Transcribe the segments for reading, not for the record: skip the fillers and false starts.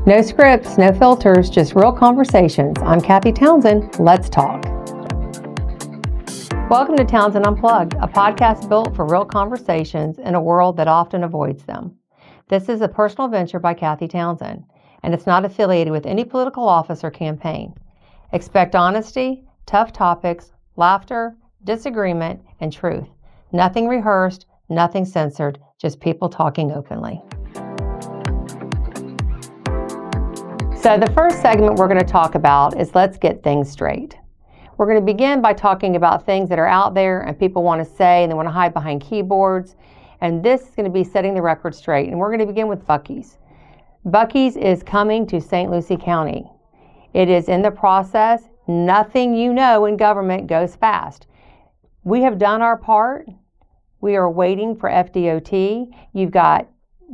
No scripts, no filters, just real conversations. I'm Cathy Townsend. Let's talk. Welcome to Townsend Unplugged, a podcast built for real conversations in a world that often avoids them. This is a personal venture by Cathy Townsend, and it's not affiliated with any political office or campaign. Expect honesty, tough topics, laughter, disagreement, and truth. Nothing rehearsed, nothing censored, just people talking openly. So the first segment we're going to talk about is let's get things straight. We're going to begin by talking about things that are out there and people want to say and they want to hide behind keyboards. And this is going to be setting the record straight. And we're going to begin with Bucees. Bucees is coming to St. Lucie County. It is in the process. Nothing you know in government goes fast. We have done our part. We are waiting for FDOT. You've got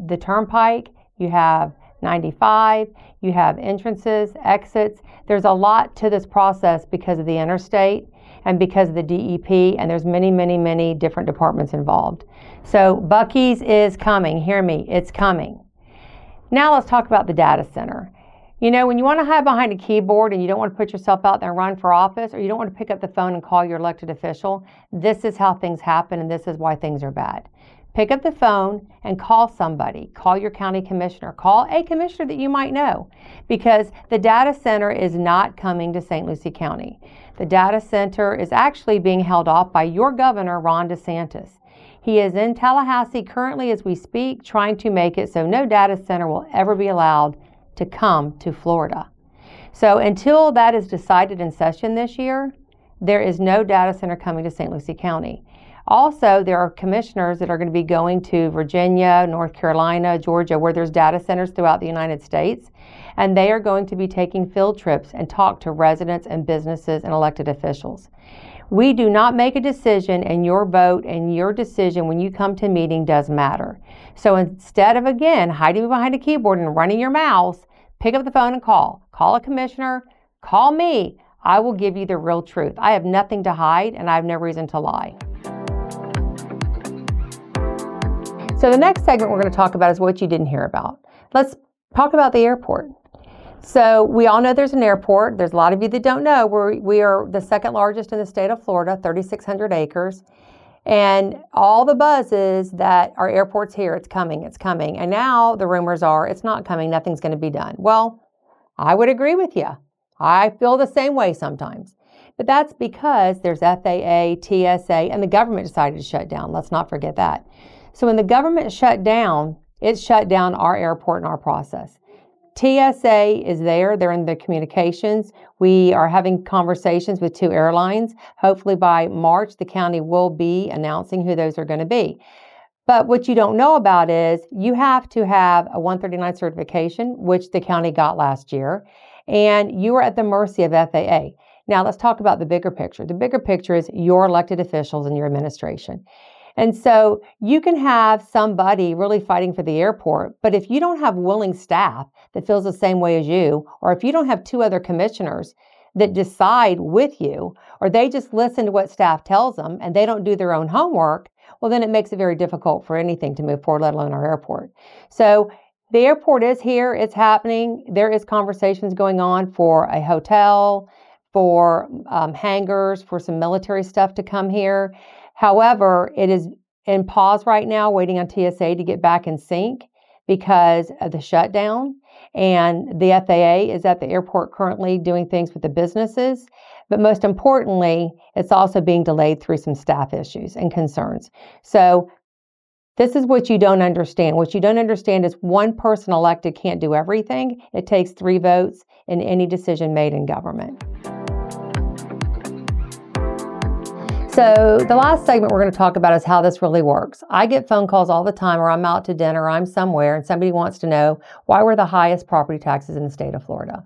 the turnpike. You have 95. You have entrances, exits. There's a lot to this process because of the interstate and because of the DEP, and there's many different departments involved. So Bucees is coming. Hear me, it's coming. Now let's talk about the data center. You know, when you want to hide behind a keyboard and you don't want to put yourself out there and run for office, or you don't want to pick up the phone and call your elected official, this is how things happen and this is why things are bad. Pick up the phone and call somebody. Call your county commissioner. Call a commissioner that you might know, because the data center is not coming to St. Lucie County. The data center is actually being held off by your governor, Ron DeSantis. He is in Tallahassee currently as we speak, trying to make it so no data center will ever be allowed to come to Florida. So until that is decided in session this year, there is no data center coming to St. Lucie County. Also, there are commissioners that are going to be going to Virginia, North Carolina, Georgia, where there's data centers throughout the United States, and they are going to be taking field trips and talk to residents and businesses and elected officials. We do not make a decision, and your vote and your decision when you come to meeting does matter. So instead of, again, hiding behind a keyboard and running your mouth, pick up the phone and call. Call a commissioner. Call me. I will give you the real truth. I have nothing to hide, and I have no reason to lie. So the next segment we're going to talk about is what you didn't hear about. Let's talk about the airport. So we all know there's an airport. There's a lot of you that don't know. We are the second largest in the state of Florida, 3,600 acres. And all the buzz is that our airport's here, it's coming. And now the rumors are it's not coming, nothing's going to be done. Well, I would agree with you. I feel the same way sometimes. But that's because there's FAA, TSA, and the government decided to shut down. Let's not forget that. So when the government shut down, it shut down our airport and our process. TSA is there. They're in the communications. We are having conversations with 2 airlines. Hopefully by March, the county will be announcing who those are going to be. But what you don't know about is you have to have a 139 certification, which the county got last year, and you are at the mercy of FAA. Now let's talk about the bigger picture. The bigger picture is your elected officials and your administration. And so you can have somebody really fighting for the airport, but if you don't have willing staff that feels the same way as you, or if you don't have 2 other commissioners that decide with you, or they just listen to what staff tells them and they don't do their own homework, well, then it makes it very difficult for anything to move forward, let alone our airport. So the airport is here, it's happening. There is conversations going on for a hotel, for hangars, for some military stuff to come here. However, it is in pause right now, waiting on TSA to get back in sync because of the shutdown. And the FAA is at the airport currently doing things with the businesses. But most importantly, it's also being delayed through some staff issues and concerns. So this is what you don't understand. What you don't understand is one person elected can't do everything. It takes 3 votes in any decision made in government. So the last segment we're going to talk about is how this really works. I get phone calls all the time, or I'm out to dinner, or I'm somewhere, and somebody wants to know why we're the highest property taxes in the state of Florida.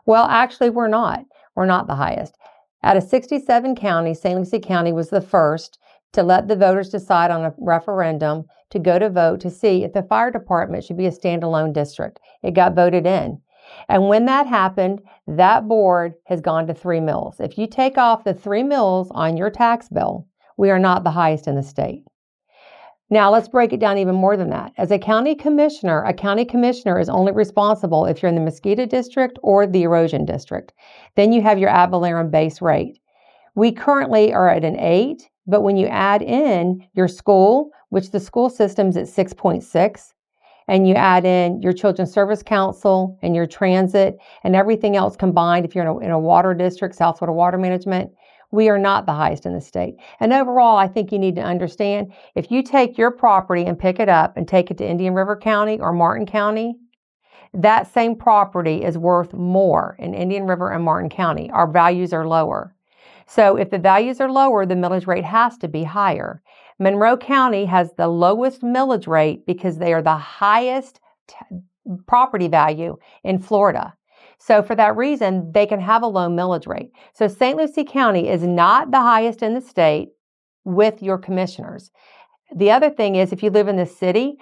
Well, actually, we're not. We're not the highest. Out of 67 counties, St. Lucie County was the first to let the voters decide on a referendum to go to vote to see if the fire department should be a standalone district. It got voted in. And when that happened, that board has gone to 3 mills. If you take off the 3 mills on your tax bill, we are not the highest in the state. Now let's break it down even more than that. As a county commissioner is only responsible if you're in the mosquito district or the erosion district. Then you have your ad valorem base rate. We currently are at an 8, but when you add in your school, which the school system's at 6.6, and you add in your Children's Service Council and your transit and everything else combined, if you're in a water district, South Florida Water Management, we are not the highest in the state. And overall, I think you need to understand, if you take your property and pick it up and take it to Indian River County or Martin County, that same property is worth more in Indian River and Martin County. Our values are lower. So if the values are lower, the millage rate has to be higher. Monroe County has the lowest millage rate because they are the highest property value in Florida. So for that reason, they can have a low millage rate. So St. Lucie County is not the highest in the state with your commissioners. The other thing is, if you live in the city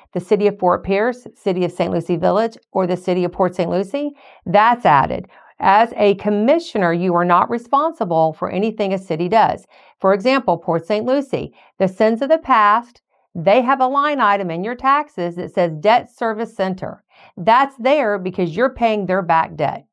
of Fort Pierce, city of St. Lucie Village, or the city of Port St. Lucie, that's added. As a commissioner, you are not responsible for anything a city does. For example, Port St. Lucie, the sins of the past, they have a line item in your taxes that says Debt Service Center. That's there because you're paying their back debt.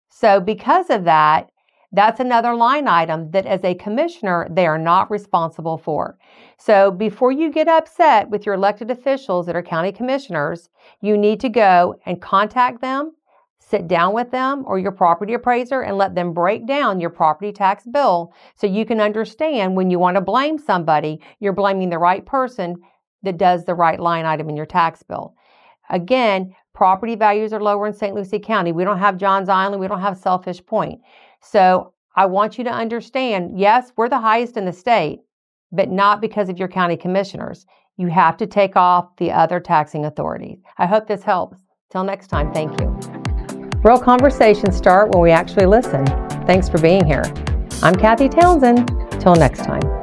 So because of that, that's another line item that as a commissioner, they are not responsible for. So before you get upset with your elected officials that are county commissioners, you need to go and contact them, sit down with them or your property appraiser and let them break down your property tax bill so you can understand when you want to blame somebody, you're blaming the right person that does the right line item in your tax bill. Again, property values are lower in St. Lucie County. We don't have Johns Island. We don't have Selfish Point. So I want you to understand, yes, we're the highest in the state, but not because of your county commissioners. You have to take off the other taxing authorities. I hope this helps. Till next time, thank you. Real conversations start when we actually listen. Thanks for being here. I'm Cathy Townsend. Till next time.